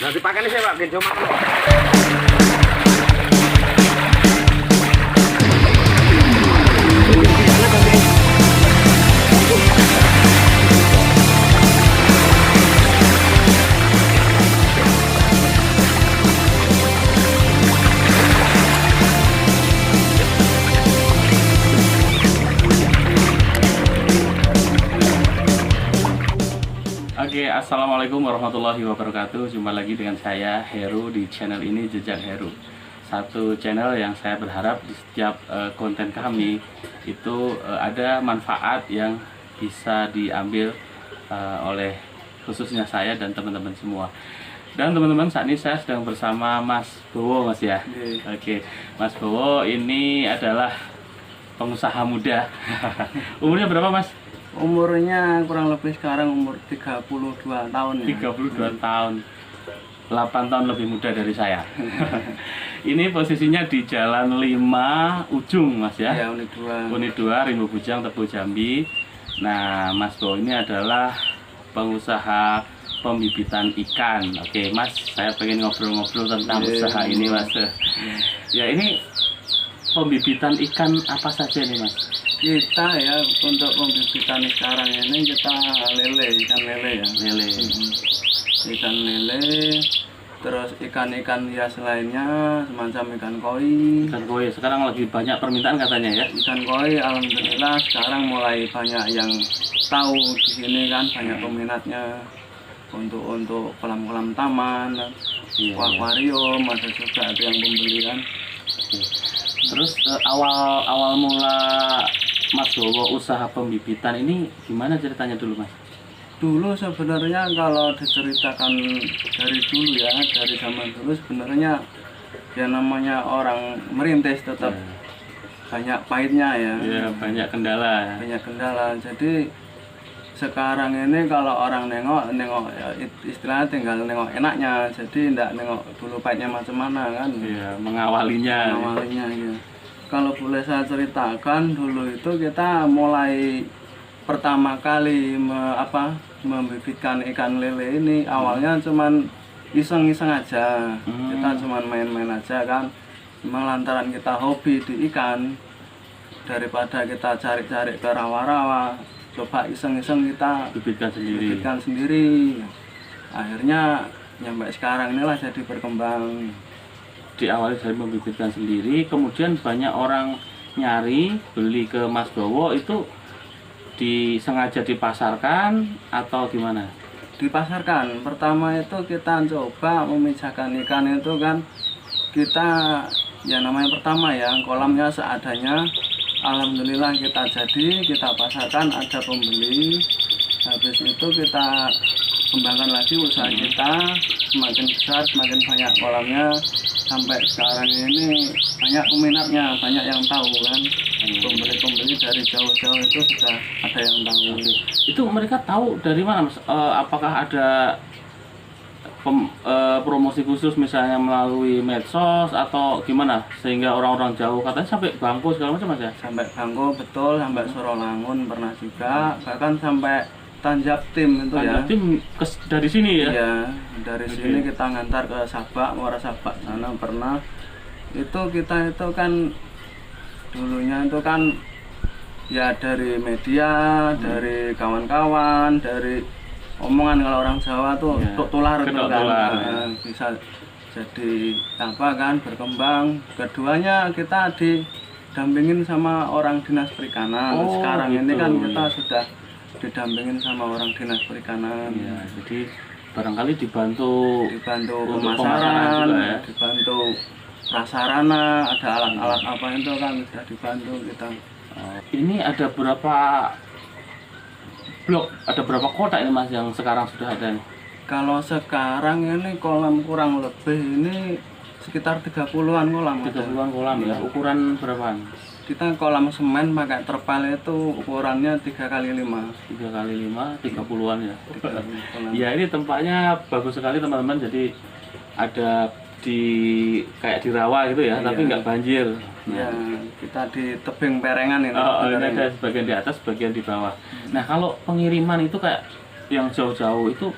Nanti pakai nih saya Pak, genjo makan. Oke, assalamualaikum warahmatullahi wabarakatuh. Jumpa lagi dengan saya Heru di channel ini, Jejak Heru. Satu channel yang saya berharap di setiap konten kami itu ada manfaat yang bisa diambil oleh khususnya saya dan teman-teman semua. Dan teman-teman, saat ini saya sedang bersama Mas Bowo, Mas ya. Oke, Mas Bowo ini adalah pengusaha muda. Umurnya berapa, Mas? Umurnya kurang lebih sekarang umur 32 tahun ya. 32 tahun. 8 tahun lebih muda dari saya. Ini posisinya di Jalan 5 Ujung, Mas ya. Ya, Unit 2. Unit 2, Rimbo Bujang, Tebu Jambi. Nah, Mas Bowo ini adalah pengusaha pembibitan ikan. Oke, Mas, saya pengen ngobrol-ngobrol tentang usaha ini, Mas. Ya, ini pembibitan ikan apa saja nih, Mas? Kita ya untuk pembibitan sekarang ini kita ikan lele ya. Lele. Ikan lele, terus ikan-ikan hias lainnya semacam ikan koi. Ikan koi sekarang lagi banyak permintaan katanya ya. Ikan koi alhamdulillah sekarang mulai banyak yang tahu di sini kan, banyak peminatnya untuk kolam-kolam taman, Iya, akuarium, ada juga ada yang pembeli kan. Oke. Terus awal mula Mas Bowo usaha pembibitan ini gimana ceritanya dulu, Mas? Dulu sebenarnya kalau diceritakan dari dulu ya, dari zaman dulu sebenarnya ya namanya orang merintis tetap banyak pahitnya ya. Ya, banyak kendala. Banyak kendala. Jadi sekarang ini kalau orang nengok ya, istilahnya tinggal nengok enaknya. Jadi enggak nengok dulu pahitnya macam mana kan. Iya, mengawalinya. Awalnya ya. Kalau boleh saya ceritakan, dulu itu kita mulai pertama kali membibitkan ikan lele ini awalnya cuman iseng-iseng aja. Kita cuman main-main aja kan. Memang lantaran kita hobi di ikan, daripada kita cari-cari ke rawa-rawa, coba iseng-iseng kita bibitkan sendiri. Akhirnya sampai sekarang inilah jadi berkembang. Diawali dari membibitkan sendiri, kemudian banyak orang nyari, beli ke Mas Bowo, itu disengaja dipasarkan atau gimana? Dipasarkan. Pertama itu kita coba memijahkan ikan itu kan, kita ya namanya pertama ya kolamnya seadanya. Alhamdulillah kita pasarkan, ada pembeli. Habis itu kita kembangkan lagi usaha kita, semakin besar semakin banyak kolamnya, sampai sekarang ini banyak peminatnya, banyak yang tahu kan. Pembeli-pembeli dari jauh-jauh itu sudah ada yang tahu. Itu mereka tahu dari mana, Mas? Apakah ada promosi khusus misalnya melalui medsos atau gimana sehingga orang-orang jauh, katanya sampai Bangko segala macam, Mas ya? Sampai Bangko betul, sampai Sorolangun pernah juga, bahkan sampai Tanjab Tim itu ya. Tanjab Tim dari sini ya? Iya, dari sini kita ngantar ke Sabak, Muara Sabak sana pernah. Itu kita itu kan dulunya itu kan ya dari media, dari kawan-kawan, dari omongan kalau orang Jawa tuh tular itu kan. Nah, bisa jadi apa kan, berkembang. Keduanya kita didampingin sama orang dinas perikanan. Sekarang ini kan kita sudah didampingin sama orang dinas perikanan. Ya, jadi barangkali dibantu pemasaran juga ya? Dibantu prasarana, ada alat-alat apa itu kan sudah dibantu kita. Ini ada berapa blok, ada berapa kotak ini, Mas, yang sekarang sudah ada? Kalau sekarang ini kolam kurang lebih ini sekitar 30-an kolam. 30-an kolam ya. Ukuran berapaan? Kita kolam semen pakai terpal itu ukurannya 3x5. 3x5, 30-an ya. 30 Ya, ini tempatnya bagus sekali, teman-teman. Jadi ada kayak di rawa gitu ya, tapi nggak banjir. Ya, kita di tebing perengan ini. Ini ada sebagian di atas, sebagian di bawah. Nah, kalau pengiriman itu kayak yang jauh-jauh itu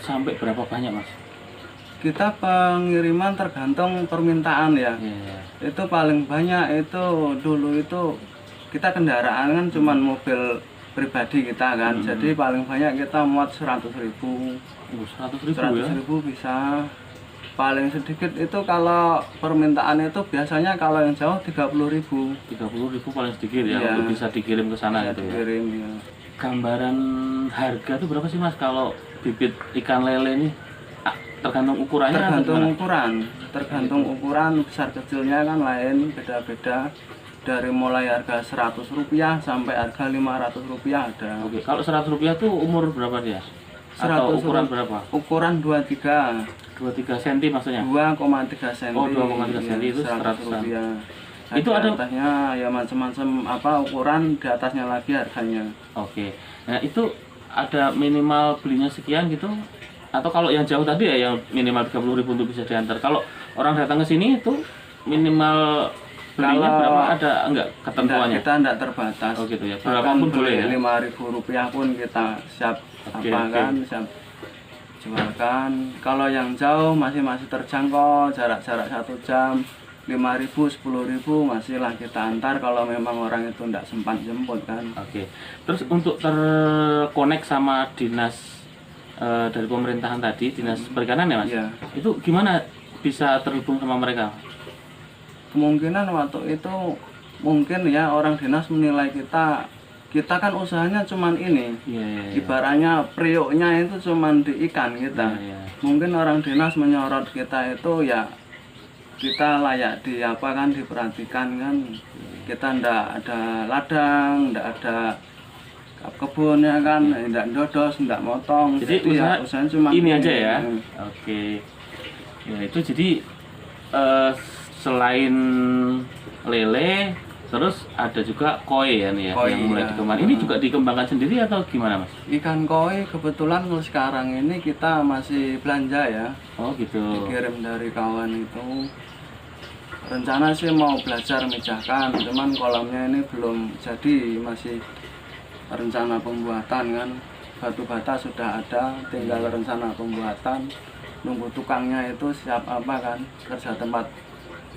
sampai berapa banyak Mas? Kita pengiriman tergantung permintaan ya. Iya. Itu paling banyak itu dulu itu kita kendaraan kan cuman mobil pribadi kita kan. Jadi paling banyak kita muat 100.000. 100.000 ya? 100.000 bisa. Paling sedikit itu kalau permintaan itu biasanya kalau yang jauh 30.000. 30.000 paling sedikit ya, Iya. untuk bisa dikirim ke sana Bisa gitu ya. dikirim ya. Gambaran harga tuh berapa sih Mas kalau bibit ikan lele ini? Tergantung ukurannya atau Tergantung gimana? ukuran, tergantung ukuran besar kecilnya kan lain beda-beda. Dari mulai harga Rp100 sampai harga Rp500 ada. Oke, kalau Rp100 tuh umur berapa dia? Atau 100 ukuran berapa? Ukuran 23. 23 cm maksudnya? 2,3 cm. Oh, 2,3 cm itu Rp100. Nah, Itu di ada atasnya ya macam-macam apa ukuran, di atasnya lagi harganya. Oke. Nah, itu ada minimal belinya sekian gitu? Atau kalau yang jauh tadi ya yang minimal 30.000 untuk bisa diantar. Kalau orang datang ke sini itu minimal belinya Kalau berapa? Ada enggak ketentuannya? Kita enggak terbatas. Oh gitu ya. Berapapun boleh ya. Rp5.000 pun kita siap Oke, kan, siap jualkan. Kalau yang jauh masih terjangkau, jarak-jarak 1 jam, 5.000, 10.000 masihlah kita antar kalau memang orang itu enggak sempat jemput kan. Oke. Terus untuk terkonek sama dinas dari pemerintahan tadi, dinas perikanan ya Mas? Iya. Itu gimana bisa terhubung sama mereka? Kemungkinan waktu itu mungkin ya orang dinas menilai kita kan usahanya cuman ini. Iya, iya, iya. Ibaratnya prioknya itu cuman di ikan kita. Iya, iya. Mungkin orang dinas menyorot kita itu ya kita layak diperhatikan kan. Kita ndak ada ladang, ndak ada kebun ya kan, ndak dodos, ndak motong. Jadi usahanya cuma ini aja ya. Oke. Ya itu jadi selain lele, terus ada juga koi ya nih ya, Koi, yang mulai ya. dikembangkan. Ini juga dikembangkan sendiri atau gimana Mas? Ikan koi kebetulan kalau sekarang ini kita masih belanja ya. Oh gitu. Dikirim dari kawan itu. Rencana sih mau belajar memijahkan, cuman kolamnya ini belum jadi, masih rencana pembuatan kan. Batu bata sudah ada, tinggal rencana pembuatan. Nunggu tukangnya itu siap apa kan, kerja tempat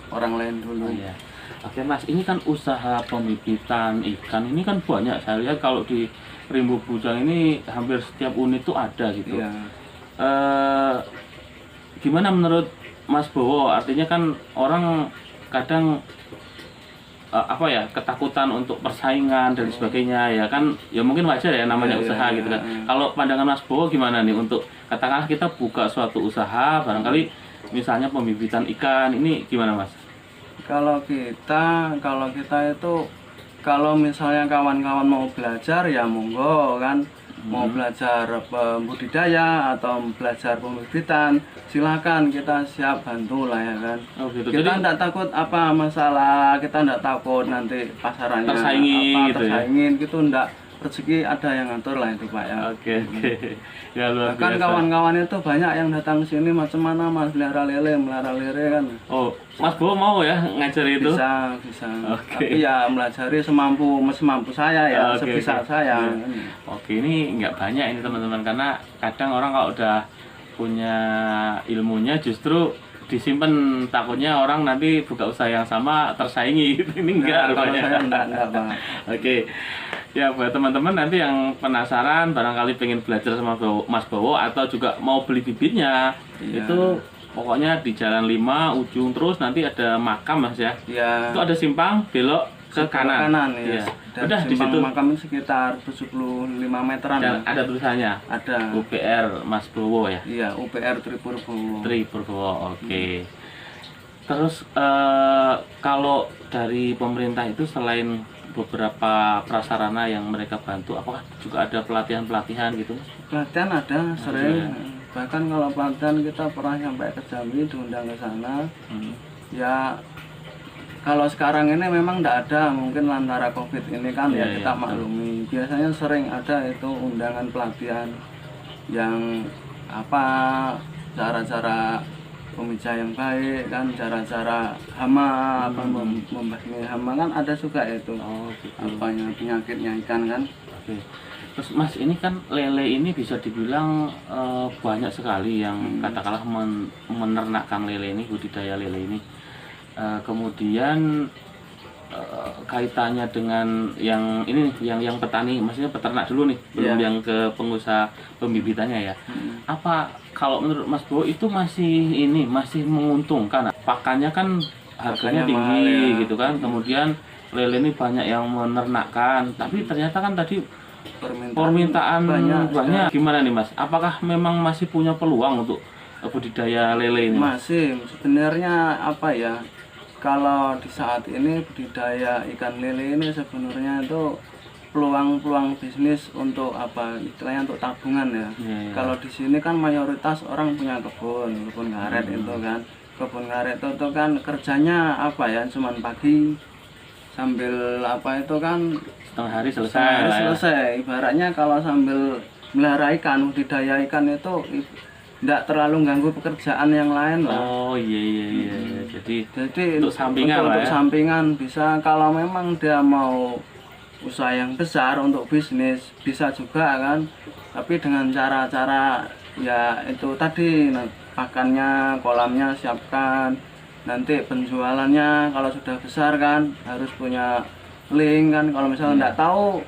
orang lain dulu. Oh, iya. Oke Mas, ini kan usaha pembibitan ikan ini kan banyak. Saya lihat kalau di Rimbo Bujang ini hampir setiap unit tuh ada gitu. Iya. Gimana menurut Mas Bowo? Artinya kan orang kadang ketakutan untuk persaingan dan sebagainya ya kan, ya mungkin wajar ya namanya usaha gitu kan. Kalau pandangan Mas Bowo gimana nih untuk katakanlah kita buka suatu usaha barangkali misalnya pembibitan ikan ini gimana Mas? Kalau kita itu kalau misalnya kawan-kawan mau belajar ya monggo kan. Mau belajar budidaya atau belajar pembibitan silakan, kita siap bantu lah ya kan. Oh, gitu. Kita Jadi, enggak takut apa masalah, kita enggak takut nanti pasarannya tersaingin gitu enggak. Rezeki ada yang ngatur lah itu Pak ya. Oke. Ya luar Kan biasa. kawan-kawan itu banyak yang datang ke sini macam mana Mas, melihara lele kan. Oh, Mas Bowo mau ya ngajar itu? Bisa. Tapi ya melajari semampu saya ya, sebisa saya. Oke, ini nggak banyak ini teman-teman, karena kadang orang kalau udah punya ilmunya justru disimpan, takutnya orang nanti buka usaha yang sama tersaingi gitu. Ini enggak Kalau rupanya. saya enggak Pak. Oke. Ya buat teman-teman nanti yang penasaran barangkali pengen belajar sama Mas Bowo atau juga mau beli bibitnya, itu pokoknya di Jalan 5 ujung terus nanti ada makam Mas ya. Iya. Itu ada simpang belok ke kanan. Ya. Dan Udah di situ. makam sekitar 75 meteran. Dan Pak. ada tulisannya. Ada. UPR Mas Bowo ya. Iya, UPR Tripurbowo. Tripurbowo. Oke. Terus kalau dari pemerintah itu selain beberapa prasarana yang mereka bantu, apakah juga ada pelatihan gitu? Pelatihan ada sering. Bahkan kalau pelatihan kita pernah sampai ke Jambi, diundang ke sana. Ya kalau sekarang ini memang tidak ada, mungkin lantara COVID ini kan kita maklumi. Biasanya sering ada itu undangan pelatihan yang cara-cara pemijah yang baik kan, cara-cara hama, membasmi hama kan ada juga itu. Oh, gitu. Penyakitnya ikan kan. Oke. Terus Mas, ini kan lele ini bisa dibilang banyak sekali yang katakanlah menernakkan lele ini, budidaya lele ini. Kemudian kaitannya dengan yang ini yang petani, maksudnya peternak dulu nih, belum yang ke pengusaha pembibitannya ya. Apa kalau menurut Mas Bowo itu masih menguntungkan? Pakannya kan harganya tinggi gitu kan. Kemudian lele ini banyak yang menernakkan, tapi ternyata kan tadi permintaan banyak. Gimana nih Mas? Apakah memang masih punya peluang untuk budidaya lele ini? Masih, sebenarnya apa ya? Kalau di saat ini budidaya ikan lele ini sebenarnya itu peluang bisnis untuk apa? Istilahnya untuk tabungan ya. Kalau di sini kan mayoritas orang punya kebun karet itu kan. Kebun karet itu kan kerjanya apa ya? Cuman pagi sambil apa itu kan setengah hari selesai. Ibaratnya kalau sambil melihara ikan, budidaya ikan itu tidak terlalu ganggu pekerjaan yang lain lah. Oh iya. Jadi untuk sampingan bisa, kalau memang dia mau usaha yang besar untuk bisnis bisa juga kan. Tapi dengan cara-cara ya itu tadi, pakannya, kolamnya siapkan. Nanti penjualannya kalau sudah besar kan harus punya link kan. Kalau misalnya nggak tahu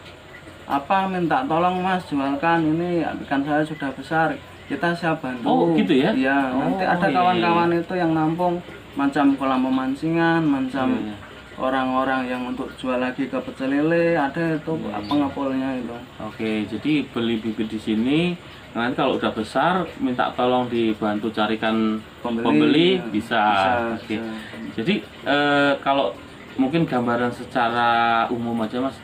apa, minta tolong Mas jualkan ini ikan saya sudah besar, kita siap bantu. Oh gitu ya? Iya, nanti ada kawan-kawan itu yang nampung macam kolam pemancingan, macam orang-orang yang untuk jual lagi ke pecel lele, ada itu pengepulnya itu. Oke, jadi beli bibit di sini, nanti kalau udah besar minta tolong dibantu carikan pembeli bisa. Oke. Jadi kalau mungkin gambaran secara umum aja Mas,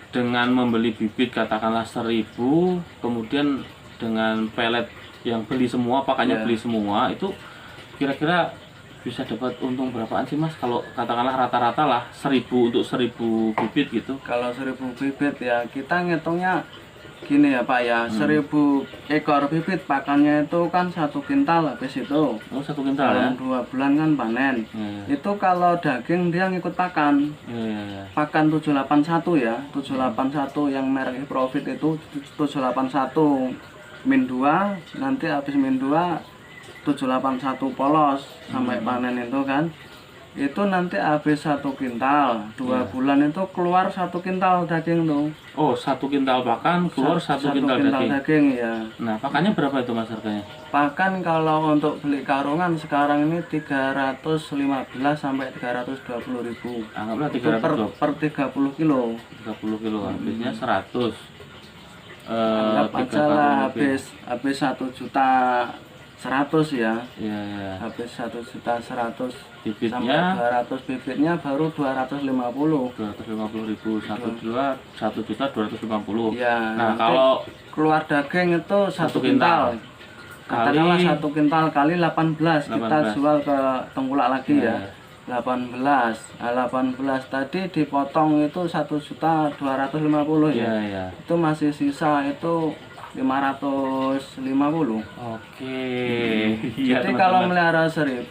dengan membeli bibit katakanlah 1000, kemudian dengan pelet yang beli semua, pakannya beli semua, itu kira-kira bisa dapat untung berapaan sih Mas? Kalau katakanlah rata-rata lah 1000 untuk 1000 bibit gitu. Kalau 1000 bibit ya kita ngitungnya gini ya Pak ya, 1000 ekor bibit pakannya itu kan 1 kintal habis itu. Oh 1 kintal ya? 2 bulan kan panen. Itu kalau daging dia ngikut pakan. Pakan 781 ya, 781 yang merek Profit itu 781 min 2, nanti habis min 2 781 polos sampai panen itu kan. Itu nanti habis 1 kintal, 2 bulan itu keluar 1 kintal daging tuh. Oh 1 kintal pakan keluar 1 kintal daging ya. Nah pakannya berapa itu Mas harganya? Pakan kalau untuk beli karungan sekarang ini 315 sampai 320 ribu. Anggaplah 300 per 30 kilo. 30 kilo habisnya 100. Anggap aja lah habis 1.100.000 ya. Iya. Habis 1.100.000 bibitnya, sampai 200 bibitnya baru 250. 250.000, 1.250.000. Ya, nah kalau keluar daging itu 1 kintal. Katakanlah 1 kintal kali 18, kita jual ke tengkulak lagi ya. 18. Nah, 18 tadi dipotong itu 1.250 ya. Iya. Itu masih sisa itu 550. Oke. Jadi kalau melihara 1000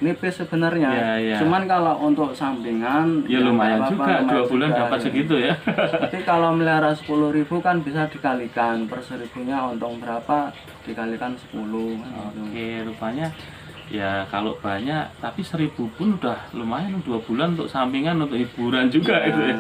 nipis sebenarnya. Cuman kalau untuk sampingan ya lumayan juga, 2 bulan dapat segitu ya. Tapi kalau melihara 10.000 kan bisa dikalikan per 1000-nya untung berapa, dikalikan 10. Oke, rupanya ya kalau banyak, tapi 1000 pun udah lumayan 2 bulan untuk sampingan, untuk hiburan juga itu ya.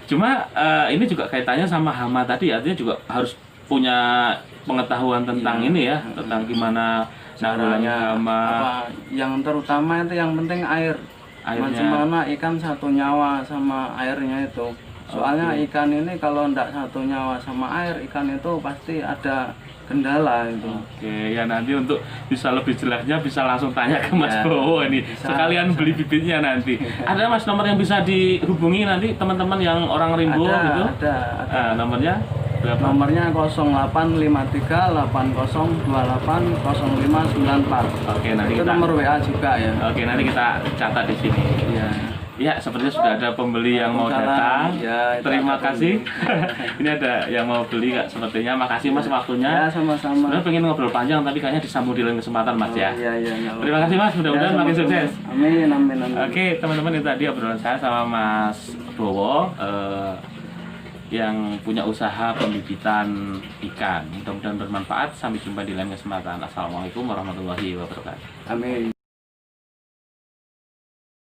Cuma ini juga kaitannya sama hama tadi, artinya juga harus punya pengetahuan tentang ini ya, tentang gimana caranya hama. Yang terutama itu yang penting airnya. Macam ikan satu nyawa sama airnya itu. Soalnya ikan ini kalau enggak satu nyawa sama air, ikan itu pasti ada kendala itu. Oke, ya nanti untuk bisa lebih jelasnya bisa langsung tanya ke Mas Bowo ini. Sekalian beli bibitnya nanti. Ada Mas nomor yang bisa dihubungi nanti teman-teman yang orang Rimbo gitu? Ada. Nomornya berapa? Nomornya 0853 8028 0594. Oke, nanti itu kita nomor WA juga ya. Oke, nanti kita catat di sini. Ya, sepertinya sudah ada pembeli yang mau datang. Terima kasih. Ini ada yang mau beli Kak, sepertinya. Makasih Mas waktunya. Ya, sama-sama. Sebenarnya pengen ngobrol panjang tapi kayaknya disambung di lain kesempatan Mas ya. Iya. Terima kasih Mas, mudah-mudahan makin sukses. Amin. Oke, teman-teman, itu tadi obrolan saya sama Mas Bowo. yang punya usaha pembibitan ikan. Mudah-mudahan bermanfaat. Sampai jumpa di lain kesempatan. Assalamualaikum warahmatullahi wabarakatuh. Amin.